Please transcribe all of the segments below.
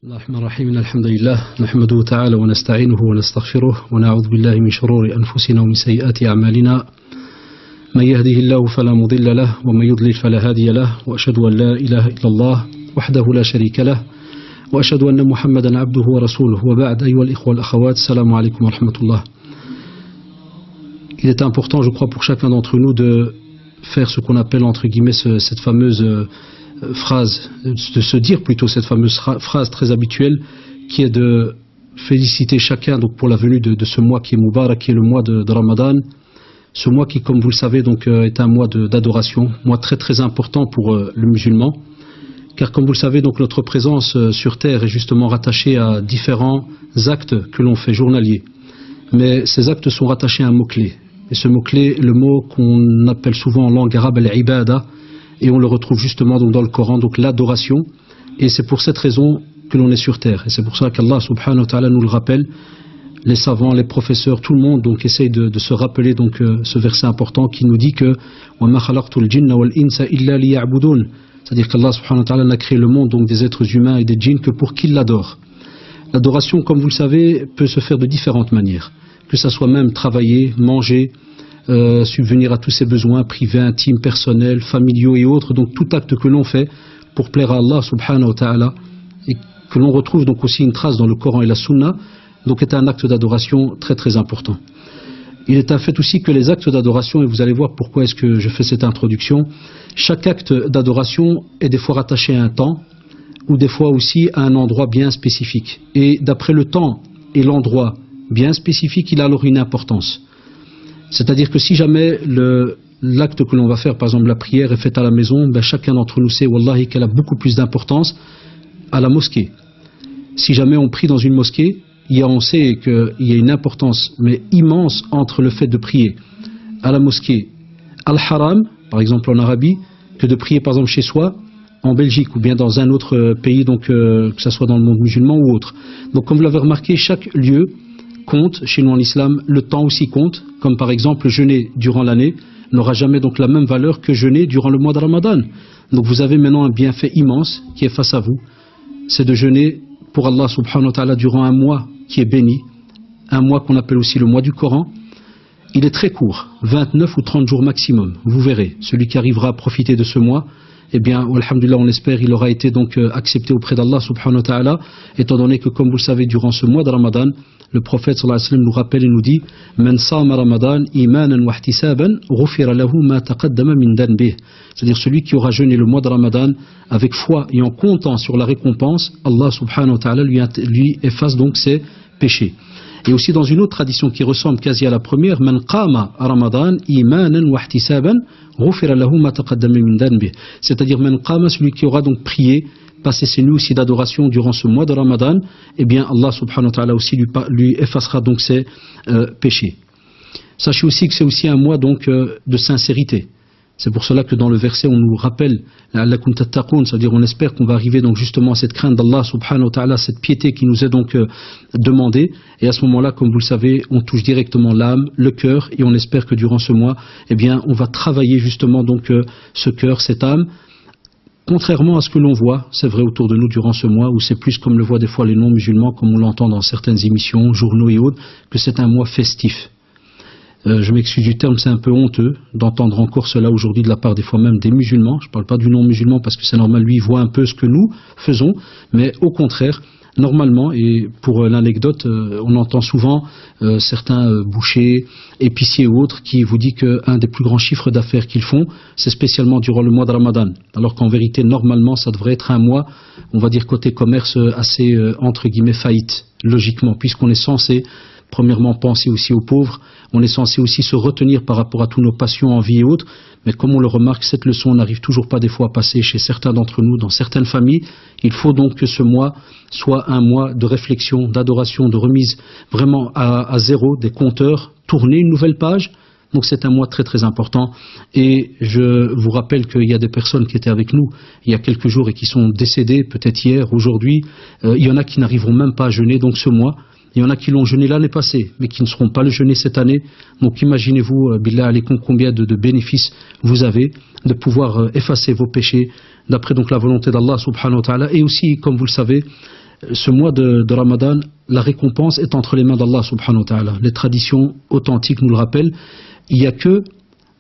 الرحمن الرحيم الحمد لله نحمده تعالى ونستعينه ونستغفره ونعوذ بالله من شرور أنفسنا ومن سيئات أعمالنا من يهده الله فلا مضل له ومن يضلل فلا هادي له وأشهد أن لا إله إلا الله وحده لا شريك له وأشهد أن محمدا عبده ورسوله وبعد أيها الإخوة والأخوات السلام عليكم ورحمة الله. Il est important, je crois, pour chacun d'entre nous de faire ce qu'on appelle entre guillemets cette fameuse phrase, de se dire plutôt cette fameuse phrase très habituelle qui est de féliciter chacun donc pour la venue de ce mois qui est Moubarak, qui est le mois de Ramadan. Ce mois qui, comme vous le savez, donc, est un mois d'adoration, mois très très important pour le musulman, car comme vous le savez, donc, notre présence sur terre est justement rattachée à différents actes que l'on fait journaliers. Mais ces actes sont rattachés à un mot-clé. Et ce mot-clé, le mot qu'on appelle souvent en langue arabe al-ibada, et on le retrouve justement donc dans le Coran, donc l'adoration. Et c'est pour cette raison que l'on est sur terre. Et c'est pour ça qu'Allah subhanahu wa ta'ala nous le rappelle. Les savants, les professeurs, tout le monde donc essaye de se rappeler donc ce verset important qui nous dit que وَمَا خَلَقْتُ الْجِنَّ وَالْإِنسَ إِلَّا لِيَعْبُدُونَ, c'est-à-dire qu'Allah subhanahu wa ta'ala n'a créé le monde, donc des êtres humains et des djinns, que pour qu'ils l'adorent. L'adoration, comme vous le savez, peut se faire de différentes manières. Que ça soit même travailler, manger, subvenir à tous ses besoins privés, intimes, personnels, familiaux et autres. Donc tout acte que l'on fait pour plaire à Allah subhanahu wa ta'ala, et que l'on retrouve donc aussi une trace dans le Coran et la Sunna, donc est un acte d'adoration très très important. Il est un fait aussi que les actes d'adoration, et vous allez voir pourquoi est-ce que je fais cette introduction, chaque acte d'adoration est des fois rattaché à un temps, ou des fois aussi à un endroit bien spécifique. Et d'après le temps et l'endroit bien spécifique, il a alors une importance. C'est-à-dire que si jamais l'acte que l'on va faire, par exemple la prière, est faite à la maison, ben chacun d'entre nous sait, wallahi, qu'elle a beaucoup plus d'importance à la mosquée. Si jamais on prie dans une mosquée, on sait qu'il y a une importance mais immense entre le fait de prier à la mosquée al-haram, par exemple en Arabie, que de prier par exemple chez soi, en Belgique ou bien dans un autre pays, donc que ce soit dans le monde musulman ou autre. Donc comme vous l'avez remarqué, chaque lieu compte. Chez nous en islam, le temps aussi compte, comme par exemple jeûner durant l'année n'aura jamais donc la même valeur que jeûner durant le mois de Ramadan. Donc vous avez maintenant un bienfait immense qui est face à vous, c'est de jeûner pour Allah subhanahu wa ta'ala durant un mois qui est béni, un mois qu'on appelle aussi le mois du Coran. Il est très court, 29 ou 30 jours maximum, vous verrez. Celui qui arrivera à profiter de ce mois, eh bien, alhamdulillah, on espère, il aura été donc accepté auprès d'Allah subhanahu wa ta'ala, étant donné que, comme vous le savez, durant ce mois de Ramadan, le prophète sallallahu alayhi wa sallam nous rappelle et nous dit Man sama Ramadan imanan wa ihtisaban ghufira lahu ma taqaddama min dhanbih, c'est-à-dire celui qui aura jeûné le mois de Ramadan avec foi et en comptant sur la récompense, Allah subhanahu wa ta'ala lui efface donc ses péchés. Et aussi dans une autre tradition qui ressemble quasi à la première, Man qama Ramadan imanan wa ihtisaban ghufira lahu ma taqaddama min dhanbih, c'est-à-dire Man qama, celui qui aura donc prié, passer ses nuits aussi d'adoration durant ce mois de Ramadan, eh bien Allah subhanahu wa ta'ala aussi lui effacera donc ses péchés. Sachez aussi que c'est aussi un mois donc de sincérité. C'est pour cela que dans le verset on nous rappelle la'allakum tattaqun, c'est-à-dire on espère qu'on va arriver donc justement à cette crainte d'Allah subhanahu wa ta'ala, cette piété qui nous est donc demandée. Et à ce moment-là, comme vous le savez, on touche directement l'âme, le cœur, et on espère que durant ce mois, eh bien on va travailler justement donc ce cœur, cette âme. Contrairement à ce que l'on voit, c'est vrai autour de nous durant ce mois, où c'est plus comme le voient des fois les non-musulmans, comme on l'entend dans certaines émissions, journaux et autres, que c'est un mois festif. Je m'excuse du terme, c'est un peu honteux d'entendre encore cela aujourd'hui de la part des fois même des musulmans. Je ne parle pas du non-musulman parce que c'est normal, lui il voit un peu ce que nous faisons, mais au contraire, normalement, et pour l'anecdote, on entend souvent certains bouchers, épiciers ou autres qui vous disent qu'un des plus grands chiffres d'affaires qu'ils font, c'est spécialement durant le mois de Ramadan. Alors qu'en vérité, normalement, ça devrait être un mois, on va dire côté commerce, assez entre guillemets faillite, logiquement, puisqu'on est censé premièrement penser aussi aux pauvres, on est censé aussi se retenir par rapport à tous nos passions, envies et autres, mais comme on le remarque, cette leçon n'arrive toujours pas des fois à passer chez certains d'entre nous, dans certaines familles. Il faut donc que ce mois soit un mois de réflexion, d'adoration, de remise vraiment à zéro des compteurs, tourner une nouvelle page. Donc c'est un mois très très important, et je vous rappelle qu'il y a des personnes qui étaient avec nous il y a quelques jours et qui sont décédées, peut-être hier, aujourd'hui. Il y en a qui n'arriveront même pas à jeûner donc ce mois. Il y en a qui l'ont jeûné l'année passée, mais qui ne seront pas le jeûner cette année. Donc imaginez-vous, billah alaykoum, combien de bénéfices vous avez de pouvoir effacer vos péchés, d'après donc la volonté d'Allah subhanahu wa ta'ala. Et aussi, comme vous le savez, ce mois de Ramadan, la récompense est entre les mains d'Allah subhanahu wa ta'ala. Les traditions authentiques nous le rappellent. Il n'y a que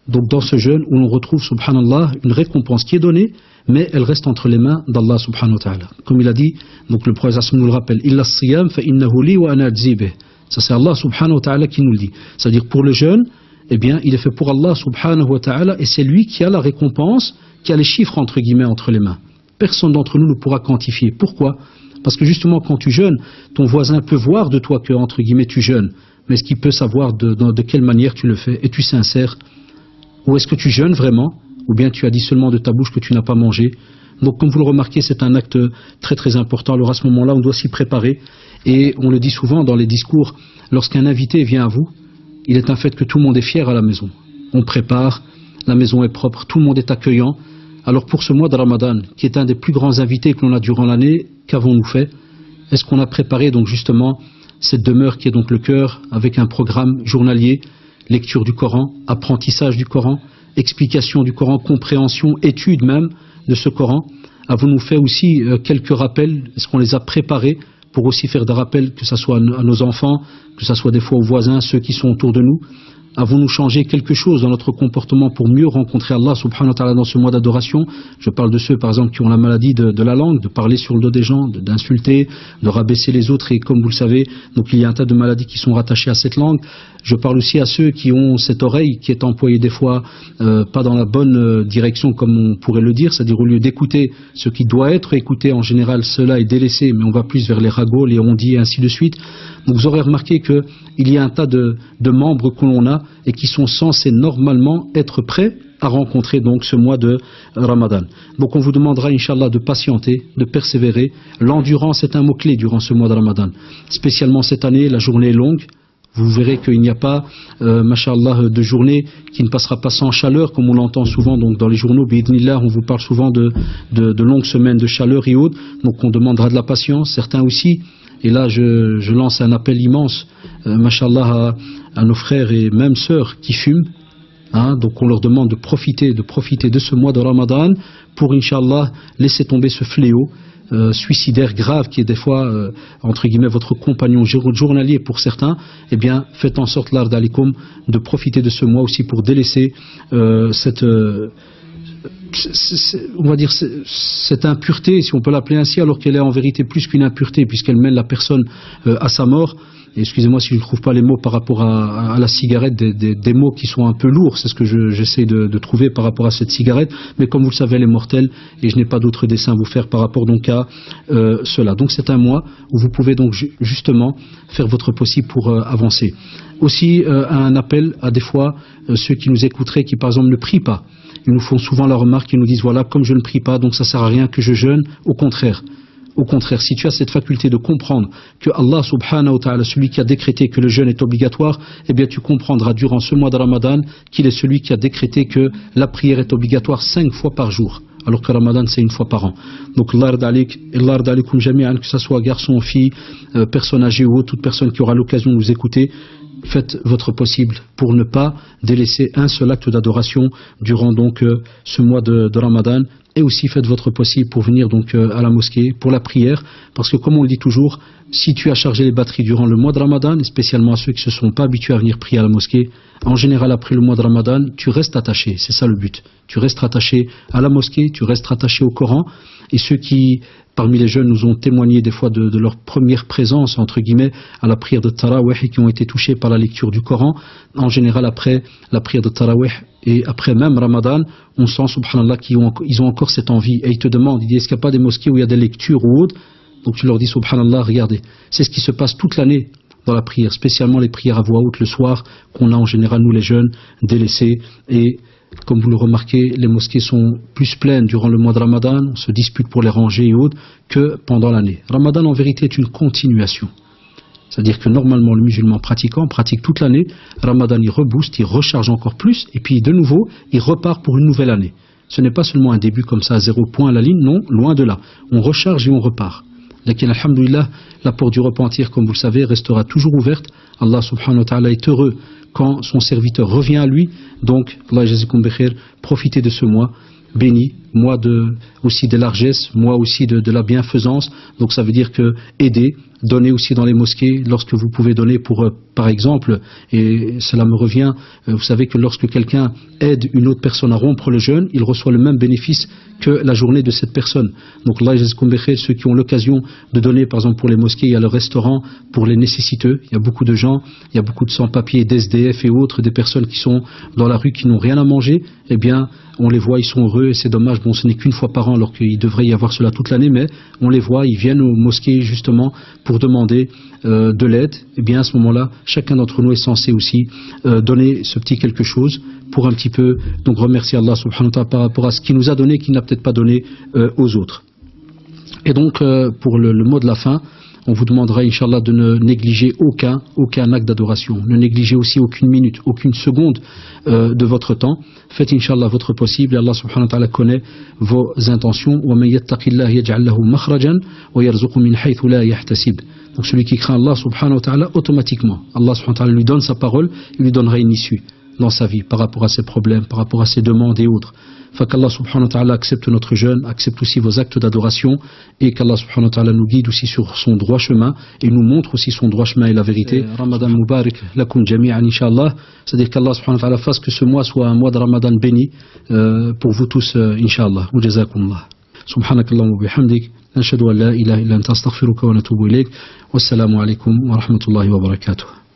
donc dans ce jeûne où l'on retrouve subhanallah une récompense qui est donnée, mais elle reste entre les mains d'Allah subhanahu wa ta'ala. Comme il a dit, donc le prophète nous le rappelle, illa as-siyam fa innahu li wa ana ajzi bih. Ça c'est Allah subhanahu wa ta'ala qui nous le dit. C'est-à-dire pour le jeûne, eh bien, il est fait pour Allah subhanahu wa ta'ala et c'est lui qui a la récompense, qui a les chiffres entre guillemets entre les mains. Personne d'entre nous ne pourra quantifier. Pourquoi? Parce que justement quand tu jeûnes, ton voisin peut voir de toi que entre guillemets tu jeûnes, mais est-ce qu'il peut savoir de quelle manière tu le fais? Es-tu sincère? Ou est-ce que tu jeûnes vraiment? Ou bien tu as dit seulement de ta bouche que tu n'as pas mangé? Donc comme vous le remarquez, c'est un acte très très important. Alors à ce moment-là, on doit s'y préparer. Et on le dit souvent dans les discours, lorsqu'un invité vient à vous, il est un fait que tout le monde est fier à la maison. On prépare, la maison est propre, tout le monde est accueillant. Alors pour ce mois de Ramadan, qui est un des plus grands invités que l'on a durant l'année, qu'avons-nous fait? Est-ce qu'on a préparé donc justement cette demeure qui est donc le cœur, avec un programme journalier, lecture du Coran, apprentissage du Coran, explication du Coran, compréhension, étude même de ce Coran? Avons-nous fait aussi quelques rappels? Est-ce qu'on les a préparés pour aussi faire des rappels, que ce soit à nos enfants, que ce soit des fois aux voisins, ceux qui sont autour de nous? Avons-nous changé quelque chose dans notre comportement pour mieux rencontrer Allah subhanahu wa ta'ala dans ce mois d'adoration? Je parle de ceux par exemple qui ont la maladie de la langue, de parler sur le dos des gens, d'insulter, de rabaisser les autres, et comme vous le savez, donc il y a un tas de maladies qui sont rattachées à cette langue. Je parle aussi à ceux qui ont cette oreille qui est employée des fois pas dans la bonne direction comme on pourrait le dire, c'est-à-dire au lieu d'écouter ce qui doit être écouté, en général cela est délaissé, mais on va plus vers les ragots, les ondits et ainsi de suite. Donc vous aurez remarqué qu'il y a un tas de membres que l'on a et qui sont censés normalement être prêts à rencontrer donc ce mois de Ramadan. Donc on vous demandera Inch'Allah de patienter, de persévérer. L'endurance est un mot-clé durant ce mois de Ramadan. Spécialement cette année, la journée est longue. Vous verrez qu'il n'y a pas, mashallah, de journée qui ne passera pas sans chaleur, comme on l'entend souvent donc dans les journaux. Bi'idhnillah, on vous parle souvent de longues semaines de chaleur et autres. Donc on demandera de la patience. Certains aussi. Et là, je lance un appel immense, mashallah, à nos frères et même sœurs qui fument. Donc on leur demande de profiter de ce mois de Ramadan pour, Inch'Allah, laisser tomber ce fléau suicidaire grave qui est des fois, entre guillemets, votre compagnon journalier pour certains. Eh bien, faites en sorte, l'ard alikum, de profiter de ce mois aussi pour délaisser on va dire cette impureté, si on peut l'appeler ainsi, alors qu'elle est en vérité plus qu'une impureté, puisqu'elle mène la personne à sa mort. Et excusez-moi si je ne trouve pas les mots par rapport à la cigarette, des mots qui sont un peu lourds, c'est ce que j'essaie de trouver par rapport à cette cigarette, mais comme vous le savez, elle est mortelle, et je n'ai pas d'autre dessin à vous faire par rapport donc à cela. Donc c'est un mois où vous pouvez donc justement faire votre possible pour avancer. Aussi un appel à des fois ceux qui nous écouteraient, qui par exemple ne prient pas. Ils nous font souvent la remarque, ils nous disent voilà, comme je ne prie pas, donc ça sert à rien que je jeûne. Au contraire, si tu as cette faculté de comprendre que Allah subhanahu wa ta'ala, celui qui a décrété que le jeûne est obligatoire, eh bien tu comprendras durant ce mois de Ramadan qu'il est celui qui a décrété que la prière est obligatoire 5 fois par jour, alors que Ramadan c'est 1 fois par an. Donc l'ard alikum jami'an, que ce soit garçon ou fille, personne âgée ou toute personne qui aura l'occasion de nous écouter, faites votre possible pour ne pas délaisser un seul acte d'adoration durant donc ce mois de Ramadan. Et aussi faites votre possible pour venir donc à la mosquée pour la prière, parce que comme on le dit toujours, si tu as chargé les batteries durant le mois de Ramadan, et spécialement à ceux qui ne se sont pas habitués à venir prier à la mosquée, en général après le mois de Ramadan, tu restes attaché, c'est ça le but. Tu restes attaché à la mosquée, tu restes attaché au Coran, et ceux qui parmi les jeunes nous ont témoigné des fois de leur première présence entre guillemets à la prière de Tarawih et qui ont été touchés par la lecture du Coran, en général après la prière de Tarawih et après même Ramadan, on sent subhanallah qu'ils ont encore cette envie, et ils te demandent, ils disent est-ce qu'il n'y a pas des mosquées où il y a des lectures ou autres? Donc tu leur dis subhanallah, regardez, c'est ce qui se passe toute l'année dans la prière, spécialement les prières à voix haute le soir qu'on a en général nous les jeunes délaissés. Et comme vous le remarquez, les mosquées sont plus pleines durant le mois de Ramadan, on se dispute pour les rangées et autres, que pendant l'année. Ramadan en vérité est une continuation. C'est-à-dire que normalement le musulman pratiquant pratique toute l'année, Ramadan il rebooste, il recharge encore plus, et puis de nouveau il repart pour une nouvelle année. Ce n'est pas seulement un début comme ça à 0 point à la ligne, non, loin de là. On recharge et on repart. Lakin, alhamdoulilah, la porte du repentir, comme vous le savez, restera toujours ouverte. Allah subhanahu wa ta'ala est heureux quand son serviteur revient à lui. Donc, Allah jazakum bikhir, profitez de ce mois béni mois aussi de largesse, mois aussi de la bienfaisance. Donc ça veut dire que aider, donner aussi dans les mosquées lorsque vous pouvez donner pour, par exemple, et cela me revient, vous savez que lorsque quelqu'un aide une autre personne à rompre le jeûne, il reçoit le même bénéfice que la journée de cette personne. Donc là, ceux qui ont l'occasion de donner, par exemple pour les mosquées, il y a le restaurant pour les nécessiteux, il y a beaucoup de gens, il y a beaucoup de sans-papiers, d'SDF et autres, des personnes qui sont dans la rue qui n'ont rien à manger, eh bien on les voit, ils sont heureux et c'est dommage, bon ce n'est qu'une fois par an alors qu'il devrait y avoir cela toute l'année, mais on les voit, ils viennent aux mosquées justement pour demander de l'aide. Eh bien à ce moment-là, chacun d'entre nous est censé aussi donner ce petit quelque chose pour un petit peu donc remercier Allah subhanahu wa ta'ala par rapport à ce qu'il nous a donné, qu'il n'a peut-être pas donné aux autres. Et donc pour le mot de la fin, on vous demandera, Inch'Allah, de ne négliger aucun acte d'adoration. Ne négligez aussi aucune minute, aucune seconde de votre temps. Faites, Inch'Allah, votre possible. Et Allah subhanahu wa ta'ala connaît vos intentions. وَمَنْ يَتَّقِ اللَّهِ يَجْعَلْ لَهُ مَخْرَجًا وَيَرْزُقْهُ مِنْ حَيْثُ لَا يَحْتَسِبْ. Donc celui qui craint Allah subhanahu wa ta'ala, automatiquement, Allah subhanahu wa ta'ala lui donne sa parole, il lui donnera une issue dans sa vie par rapport à ses problèmes, par rapport à ses demandes et autres. Qu'Allah subhanahu wa ta'ala accepte notre jeûne, accepte aussi vos actes d'adoration et qu'Allah subhanahu wa ta'ala nous guide aussi sur son droit chemin et nous montre aussi son droit chemin et la vérité. Ramadan Mubarak lakum jami'an inshallah, c'est-à-dire qu'Allah subhanahu wa ta'ala fasse que ce mois soit un mois de Ramadan béni pour vous tous inshallah. Wa jazakumullah. Subhanakallahumma wa bihamdik, nashhadu an la ilaha illa anta astaghfiruka wa natubu ilayk. Wassalamu alaykum wa rahmatullahi wa barakatuh.